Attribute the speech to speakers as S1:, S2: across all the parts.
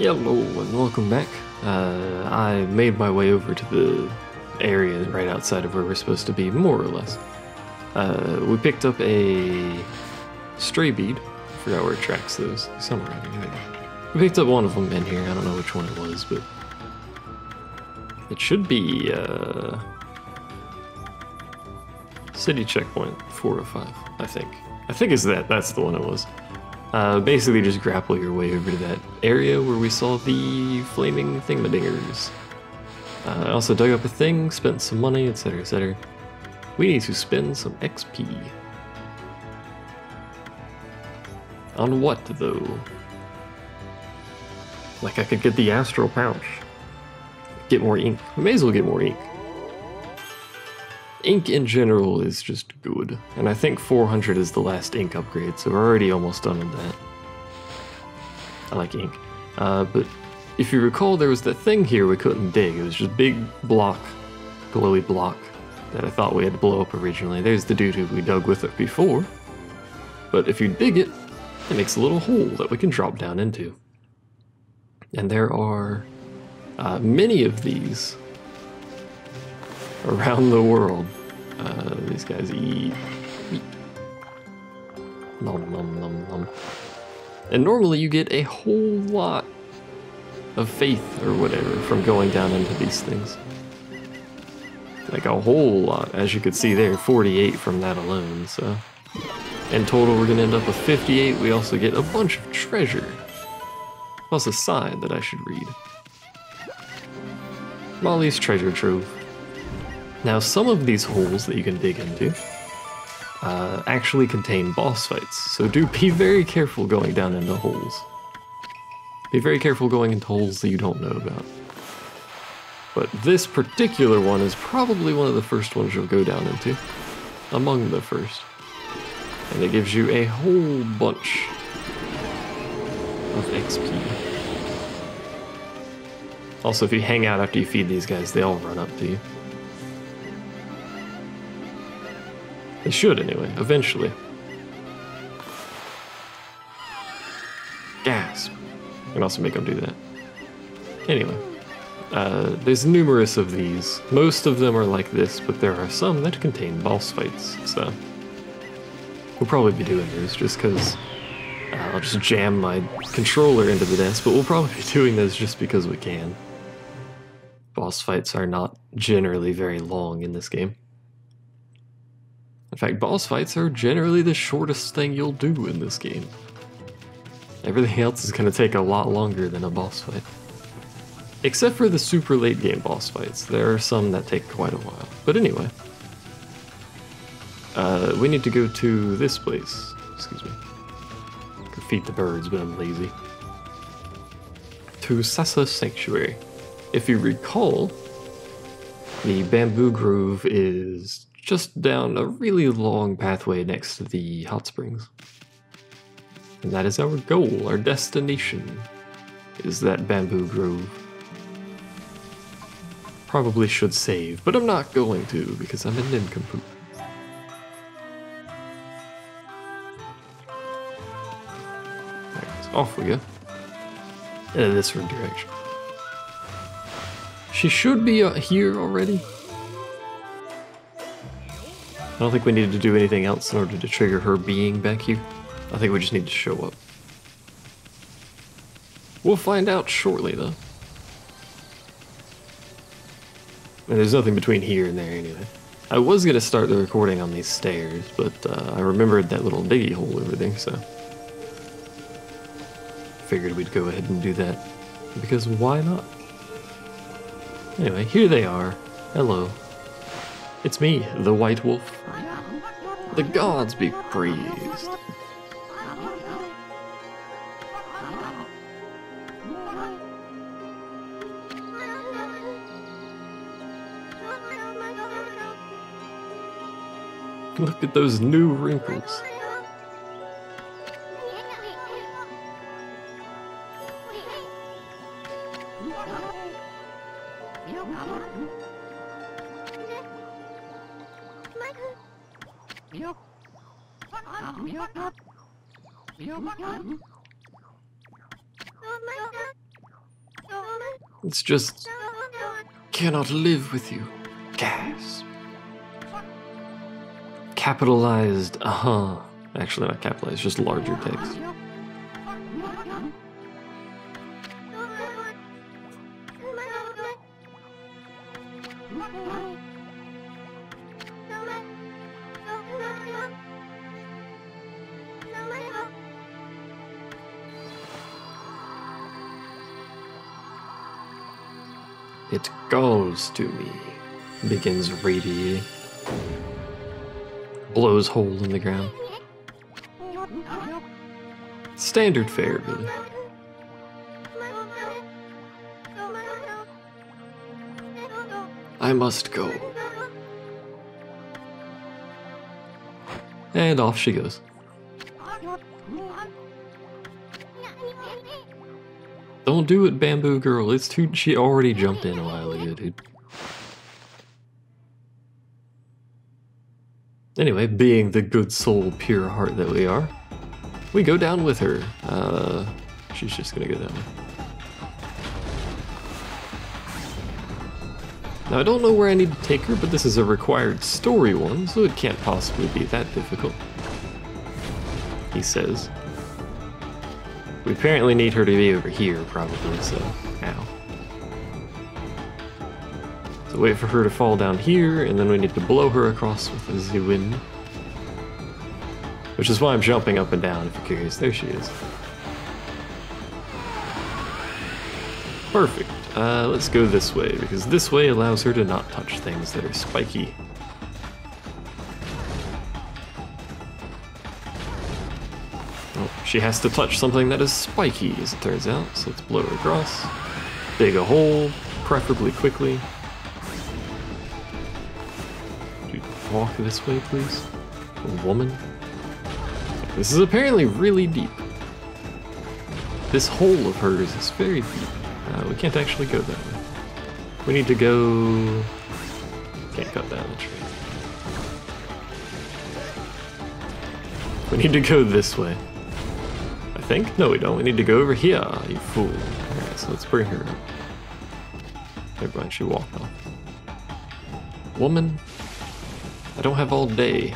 S1: Hello and welcome back. I made my way over to the area right outside of where we're supposed to be, more or less. We picked up a stray bead. I forgot where it tracks those. Somewhere in here. We picked up one of them in here. I don't know which one it was, but it should be city checkpoint 405, I think. I think it's that. That's the one it was. Basically just grapple your way over to that area where we saw the flaming thingamadingers. I also dug up a thing, spent some money, etc, etc. We need to spend some XP. On what, though? Like I could get the astral pouch. Get more ink. We may as well get more ink. Ink in general is just good, and I think 400 is the last ink upgrade, so we're already almost done with that. I like ink. But if you recall, there was that thing here we couldn't dig. It was just big block, glowy block, that I thought we had to blow up originally. There's the dude who we dug with it before. But if you dig it, it makes a little hole that we can drop down into. And there are many of these around the world. These guys eat meat. Nom nom nom nom. And normally you get a whole lot of faith or whatever from going down into these things. Like a whole lot, as you could see there, 48 from that alone, so. In total we're gonna end up with 58. We also get a bunch of treasure. Plus a sign that I should read. Molly's treasure trove. Now, some of these holes that you can dig into actually contain boss fights, so do be very careful going down into holes. Be very careful going into holes that you don't know about. But this particular one is probably one of the first ones you'll go down into. Among the first. And it gives you a whole bunch of XP. Also, if you hang out after you feed these guys, they all run up to you. They should, anyway, eventually. Gasp. You can also make them do that. Anyway, there's numerous of these. Most of them are like this, but there are some that contain boss fights, so we'll probably be doing those just because I'll just jam my controller into the desk, but we'll probably be doing those just because we can. Boss fights are not generally very long in this game. In fact, boss fights are generally the shortest thing you'll do in this game. Everything else is going to take a lot longer than a boss fight. Except for the super late game boss fights. There are some that take quite a while. But anyway. We need to go to this place. Excuse me. I could feed the birds, but I'm lazy. To Sasa Sanctuary. If you recall, the bamboo grove is just down a really long pathway next to the hot springs. And that is our goal, our destination, is that bamboo grove. Probably should save, but I'm not going to because I'm a nincompoop. Alright, so off we go. In this direction. She should be here already. I don't think we needed to do anything else in order to trigger her being back here. I think we just need to show up. We'll find out shortly, though. And there's nothing between here and there anyway. I was going to start the recording on these stairs, but I remembered that little diggy hole over there, so figured we'd go ahead and do that. Because why not? Anyway, here they are. Hello. It's me, the White Wolf. The gods be praised. Look at those new wrinkles. It's just... cannot live with you. Gasp. Capitalized, Actually, not capitalized, just larger text. It goes to me, begins radiating. Blows hole in the ground. Standard fare, really. I must go. And off she goes. Don't do it, Bamboo Girl. It's too... She already jumped in a while ago, dude. Anyway, being the good soul, pure heart that we are, we go down with her. She's just gonna go that way. Now, I don't know where I need to take her, but this is a required story one, so it can't possibly be that difficult. He says. We apparently need her to be over here, probably, so... Ow. So wait for her to fall down here, and then we need to blow her across with the wind. Which is why I'm jumping up and down, if you're curious. There she is. Perfect. Let's go this way, because this way allows her to not touch things that are spiky. She has to touch something that is spiky, as it turns out, so let's blow her across. Dig a hole, preferably quickly. Dude, walk this way, please. A woman. This is apparently really deep. This hole of hers is very deep. We can't actually go that way. We need to go... Can't cut down the tree. We need to go this way. I think? No, we don't. We need to go over here, you fool. Alright, so let's bring her up. Never mind, she walked off. Woman, I don't have all day.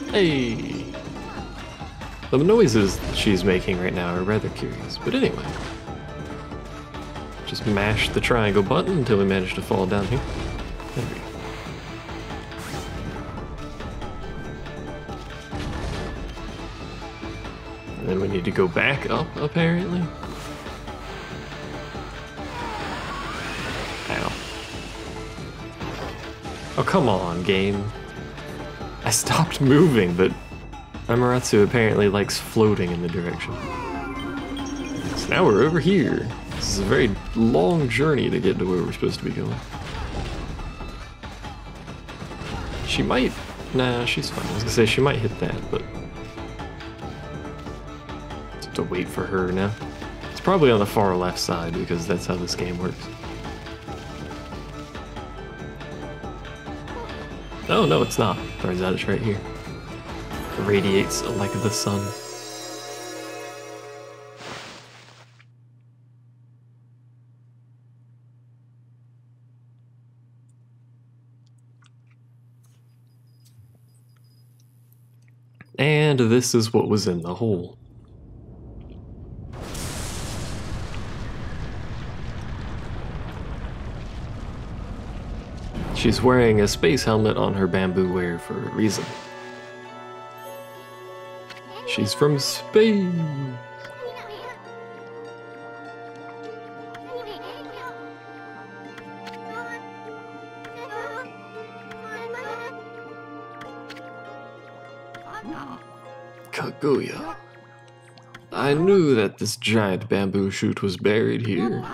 S1: Hey! The noises she's making right now are rather curious, but anyway. Just mash the triangle button until we manage to fall down here. There we go. And then we need to go back up, apparently. Ow. Oh, come on, game. I stopped moving, but Amaterasu apparently likes floating in the direction. So now we're over here. This is a very long journey to get to where we're supposed to be going. She might... Nah, she's fine. I was gonna say she might hit that, but... to wait for her now. It's probably on the far left side because that's how this game works. Oh, no, it's not. Turns out it's right here. It radiates like the sun. And this is what was in the hole. She's wearing a space helmet on her bamboo wear for a reason. She's from space. Kaguya. I knew that this giant bamboo shoot was buried here.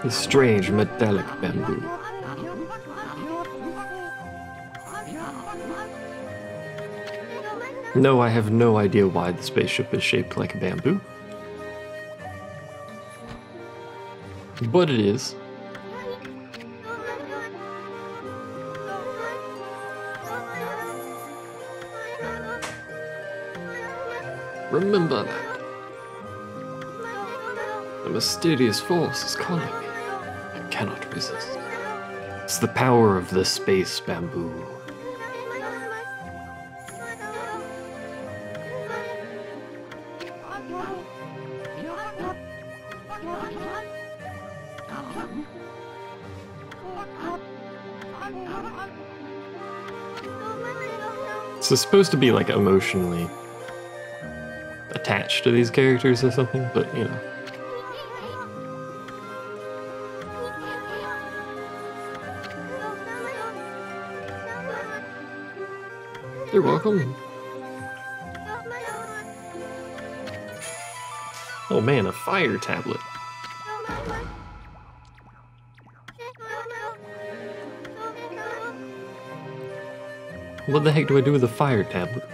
S1: This strange metallic bamboo. No, I have no idea why the spaceship is shaped like a bamboo. But it is. Remember that. A mysterious force is calling me. I cannot resist. It's the power of the space bamboo. So it's supposed to be like emotionally attached to these characters or something, but you know. You're welcome. Oh man, a fire tablet. What the heck do I do with a fire tablet?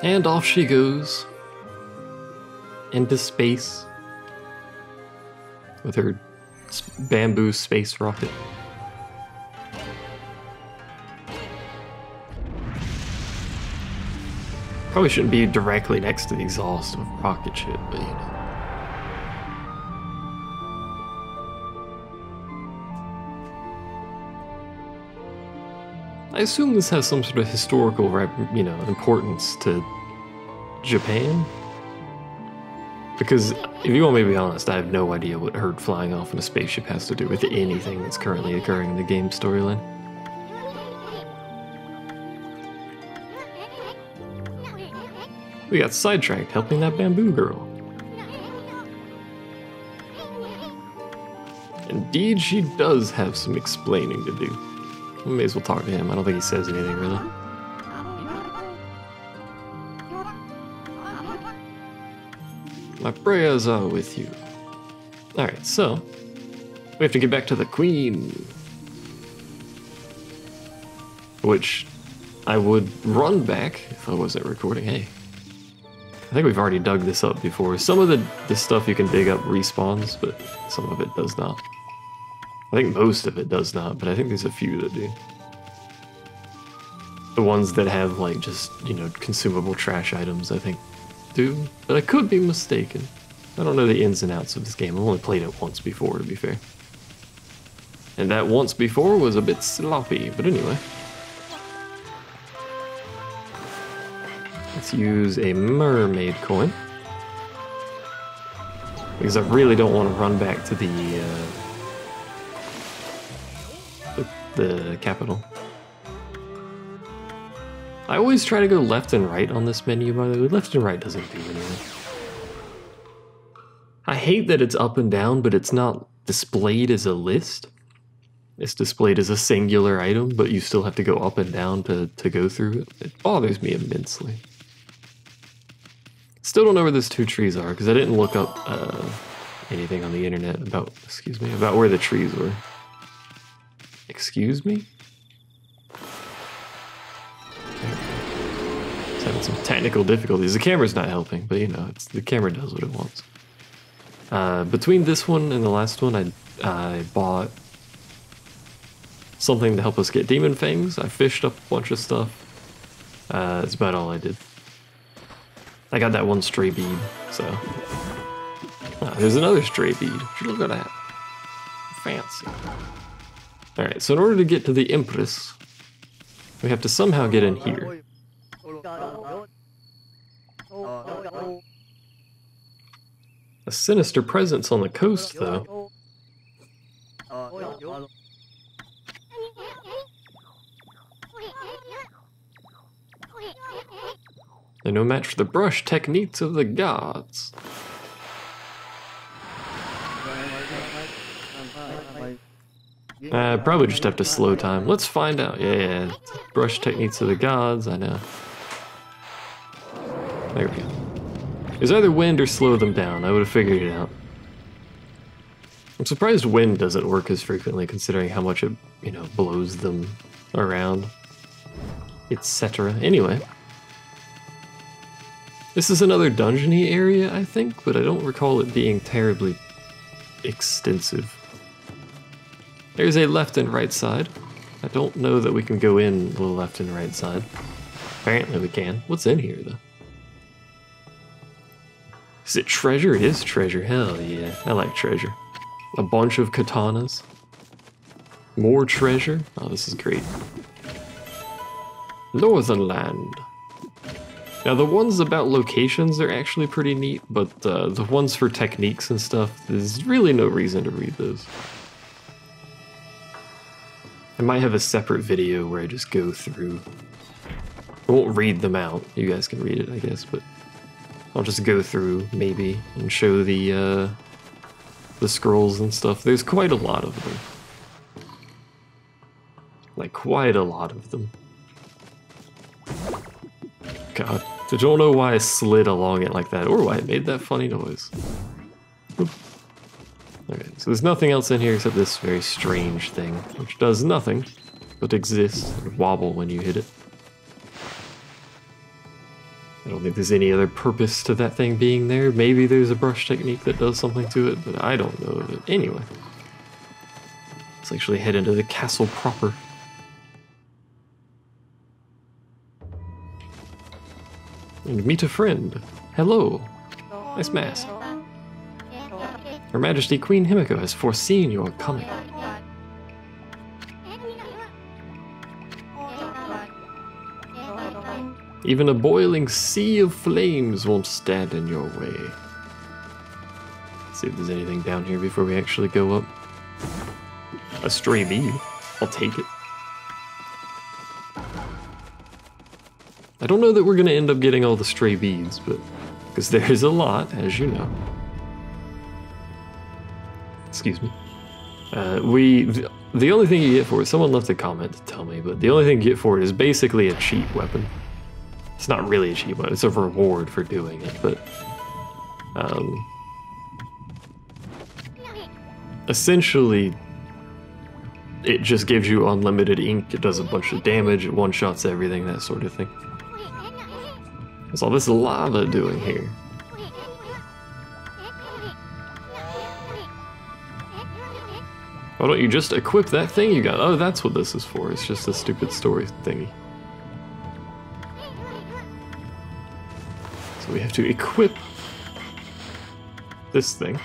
S1: And off she goes. Into space. With her bamboo space rocket. Probably shouldn't be directly next to the exhaust of a rocket ship, but you know. I assume this has some sort of historical, you know, importance to Japan. Because if you want me to be honest, I have no idea what her flying off in a spaceship has to do with anything that's currently occurring in the game storyline. We got sidetracked helping that bamboo girl. Indeed, she does have some explaining to do. We may as well talk to him. I don't think he says anything, really. My prayers are with you. Alright, so we have to get back to the Queen. Which I would run back if I wasn't recording. Hey. I think we've already dug this up before. Some of the stuff you can dig up respawns, but some of it does not. I think most of it does not, but I think there's a few that do. The ones that have, like, just, you know, consumable trash items, I think, do. But I could be mistaken. I don't know the ins and outs of this game. I've only played it once before, to be fair. And that once before was a bit sloppy, but anyway. Let's use a mermaid coin. Because I really don't want to run back to the capital. I always try to go left and right on this menu, by the way. Left and right doesn't do anything. I hate that it's up and down, but it's not displayed as a list. It's displayed as a singular item, but you still have to go up and down to go through it. It bothers me immensely. Still don't know where those two trees are, because I didn't look up anything on the internet about, about where the trees were. Excuse me? It's having some technical difficulties. The camera's not helping, but you know, the camera does what it wants. Between this one and the last one, I bought something to help us get demon fangs. I fished up a bunch of stuff. That's about all I did. I got that one stray bead, so. There's another stray bead. Look at that. Fancy. Alright, so in order to get to the Empress, we have to somehow get in here. A sinister presence on the coast, though. They're no match for the brush techniques of the gods. Probably just have to slow time. Let's find out. Yeah. Brush techniques of the gods, I know. There we go. It's either wind or slow them down. I would have figured it out. I'm surprised wind doesn't work as frequently considering how much it, you know, blows them around, etc. Anyway. This is another dungeon-y area, I think, but I don't recall it being terribly extensive. There's a left and right side. I don't know that we can go in the left and right side. Apparently we can. What's in here, though? Is it treasure? It is treasure. Hell yeah. I like treasure. A bunch of katanas. More treasure. Oh, this is great. Northern Land. Now, the ones about locations are actually pretty neat, but the ones for techniques and stuff, there's really no reason to read those. I might have a separate video where I just go through. I won't read them out. You guys can read it, I guess, but I'll just go through, maybe, and show the scrolls and stuff. There's quite a lot of them. Like, quite a lot of them. God, I don't know why I slid along it like that, or why it made that funny noise. Oop. Okay, so there's nothing else in here except this very strange thing, which does nothing but exist and wobble when you hit it. I don't think there's any other purpose to that thing being there. Maybe there's a brush technique that does something to it, but I don't know of it. Anyway, let's actually head into the castle proper. And meet a friend. Hello. Nice mask. Her Majesty Queen Himiko has foreseen your coming. Even a boiling sea of flames won't stand in your way. Let's see if there's anything down here before we actually go up. A stray bead. I'll take it. I don't know that we're going to end up getting all the stray beads, but because there's a lot, as you know. Excuse me. The only thing you get for it, someone left a comment to tell me, but the only thing you get for it is basically a cheat weapon. It's not really a cheat weapon, it's a reward for doing it, but essentially it just gives you unlimited ink, it does a bunch of damage, it one-shots everything, that sort of thing. What's all this lava doing here? Why don't you just equip that thing you got? Oh, that's what this is for. It's just a stupid story thingy. So we have to equip this thing.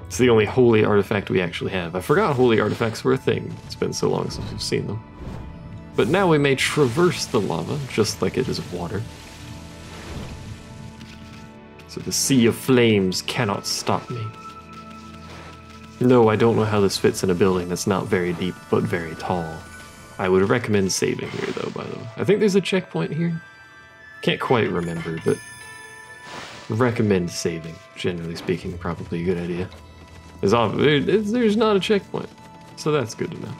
S1: It's the only holy artifact we actually have. I forgot holy artifacts were a thing. It's been so long since we've seen them. But now we may traverse the lava, just like it is water. So the sea of flames cannot stop me. No, I don't know how this fits in a building that's not very deep, but very tall. I would recommend saving here, though, by the way. I think there's a checkpoint here. Can't quite remember, but recommend saving. Generally speaking, probably a good idea. There's not a checkpoint, so that's good to know.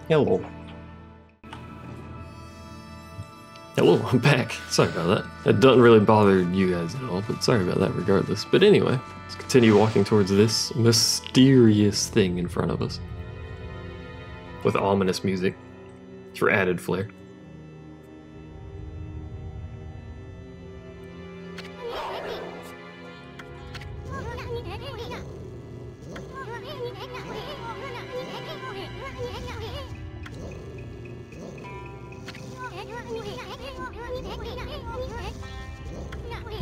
S1: Hello. Hello, I'm back. Sorry about that. It doesn't really bother you guys at all, but sorry about that regardless. But anyway, let's continue walking towards this mysterious thing in front of us. With ominous music for added flair.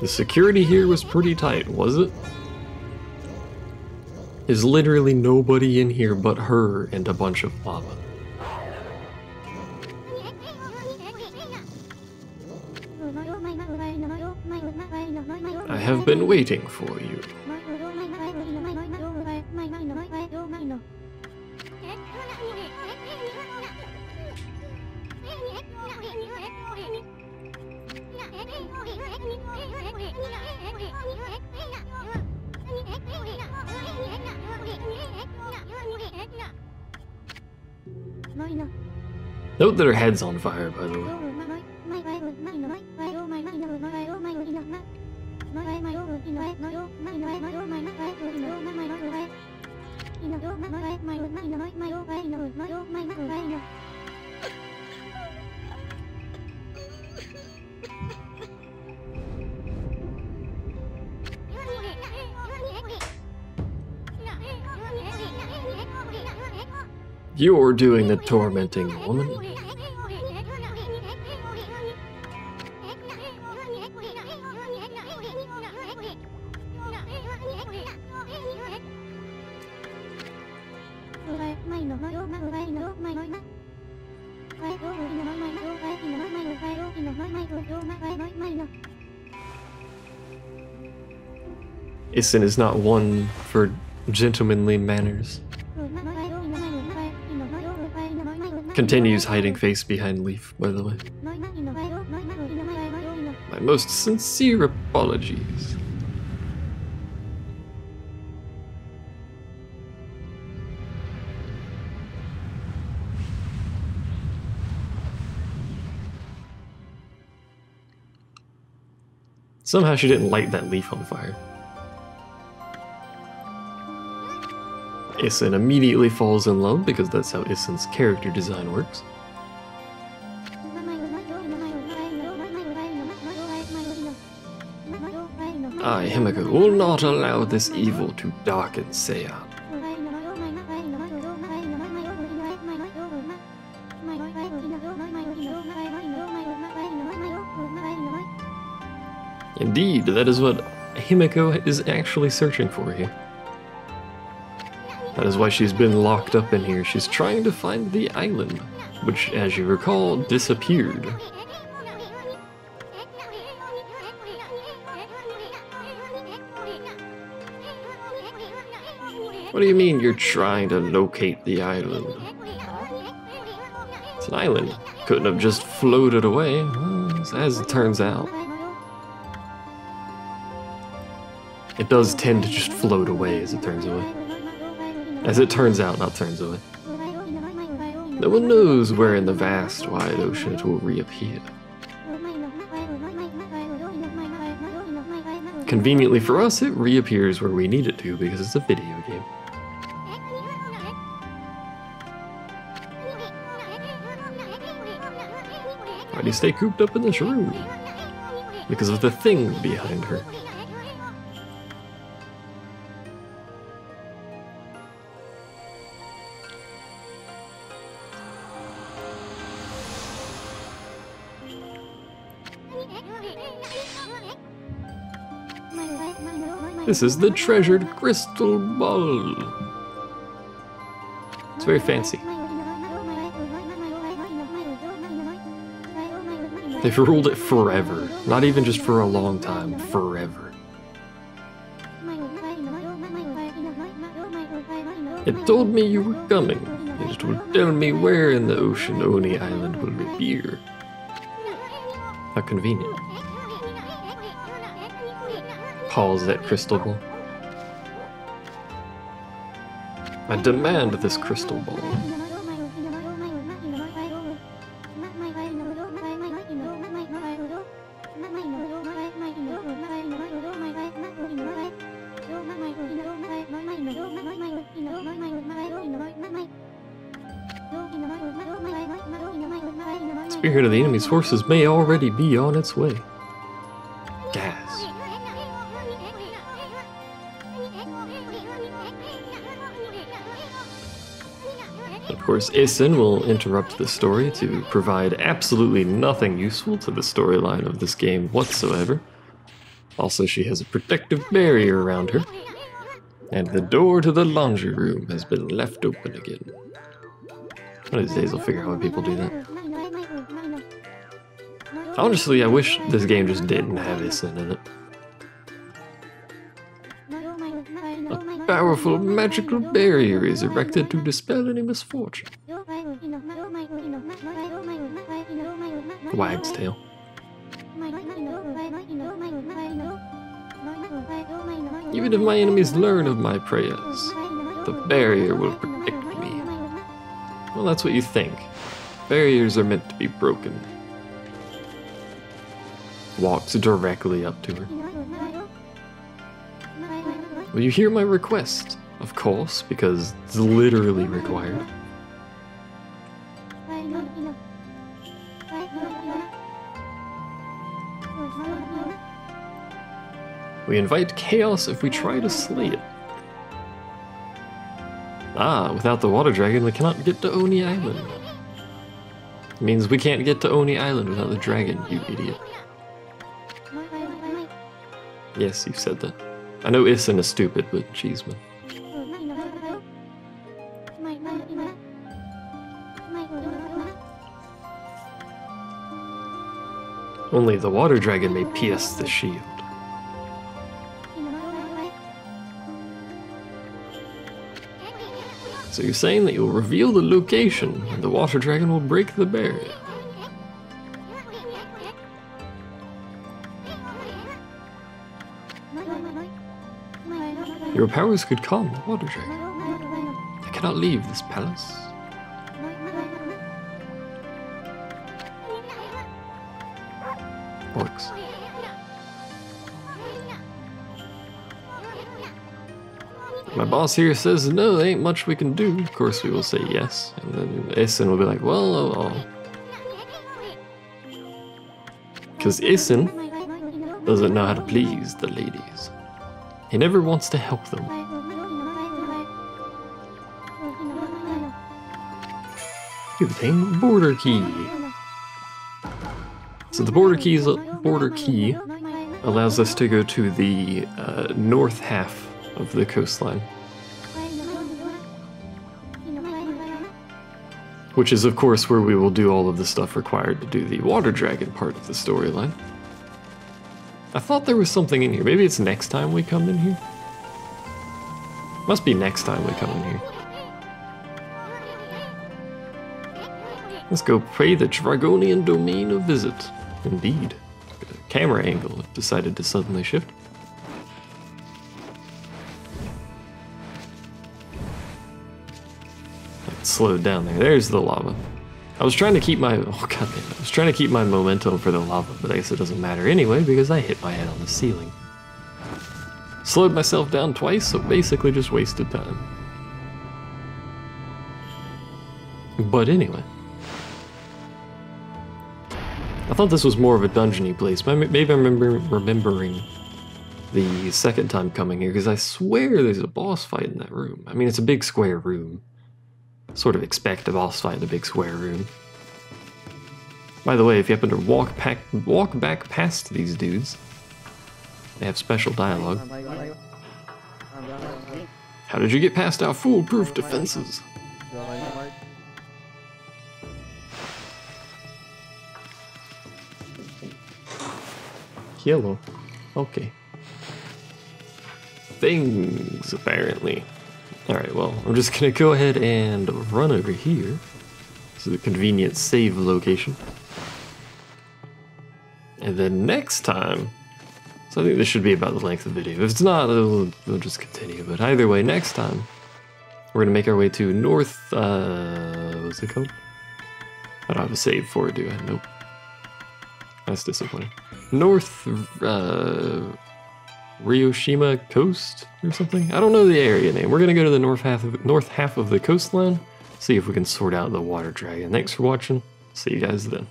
S1: The security here was pretty tight, was it? There's literally nobody in here but her and a bunch of lava. I have been waiting for you. Note that her head's on fire, by the way. You're doing the tormenting, woman. Issen is not one for gentlemanly manners. Continues hiding face behind leaf, by the way. My most sincere apologies. Somehow she didn't light that leaf on fire. Issen immediately falls in love because that's how Issen's character design works. I, Himiko, will not allow this evil to darken Seiya. Indeed, that is what Himiko is actually searching for here. That is why she's been locked up in here. She's trying to find the island, which, as you recall, disappeared. What do you mean you're trying to locate the island? It's an island. Couldn't have just floated away, as it turns out. It does tend to just float away as it turns away. As it turns out, not turns away. No one knows where in the vast, wide ocean it will reappear. Conveniently for us, it reappears where we need it to because it's a video game. Why do you stay cooped up in this room? Because of the thing behind her. This is the treasured crystal ball. It's very fancy. They've ruled it forever. Not even just for a long time, forever. It told me you were coming. It will tell me where in the ocean Oni Island will appear. How convenient. Calls that crystal ball. I demand this crystal ball. Spirit of the enemy's forces may already be on its way. Gas. Of course, Issen will interrupt the story to provide absolutely nothing useful to the storyline of this game whatsoever. Also, she has a protective barrier around her. And the door to the laundry room has been left open again. One of these days I'll figure out why people do that. Honestly, I wish this game just didn't have Issen in it. A powerful magical barrier is erected to dispel any misfortune. Wag's tail. Even if my enemies learn of my prayers, the barrier will protect me. Well, that's what you think. Barriers are meant to be broken. Walks directly up to her. Will you hear my request? Of course, because it's literally required. We invite chaos if we try to slay it. Ah, without the water dragon, we cannot get to Oni Island. It means we can't get to Oni Island without the dragon, you idiot. Yes, you said that. I know Issen is stupid, but jeez, man. Only the water dragon may pierce the shield. So you're saying that you'll reveal the location and the water dragon will break the barrier? Your powers could calm the water dragon. I cannot leave this palace. Works. My boss here says no, there ain't much we can do. Of course we will say yes. And then Issen will be like, well, because Issen doesn't know how to please the ladies. He never wants to help them. You obtain the border key. So the border key allows us to go to the north half of the coastline. Which is, of course, where we will do all of the stuff required to do the water dragon part of the storyline. I thought there was something in here. Maybe it's next time we come in here? Must be next time we come in here. Let's go pay the Dragonian domain a visit. Indeed. The camera angle decided to suddenly shift. Slowed down there. There's the lava. I was trying to keep my I was trying to keep my momentum for the lava, but I guess it doesn't matter anyway because I hit my head on the ceiling. Slowed myself down twice, so basically just wasted time. But anyway. I thought this was more of a dungeony place. Maybe I'm remembering the second time coming here, because I swear there's a boss fight in that room. I mean, it's a big square room. Sort of expect a boss fight in a big square room. By the way, if you happen to walk back past these dudes, they have special dialogue. How did you get past our foolproof defenses? Yellow. Okay. Things, apparently. Alright, well, I'm just gonna go ahead and run over here. This is a convenient save location. And then next time, so I think this should be about the length of the video. If it's not, we'll just continue. But either way, next time, we're gonna make our way to North, what's it called? I don't have a save for it, do I? Nope. That's disappointing. North, Ryoshima Coast or something? I don't know the area name. We're gonna go to the north half of the coastline, see if we can sort out the water dragon. Thanks for watching. See you guys then.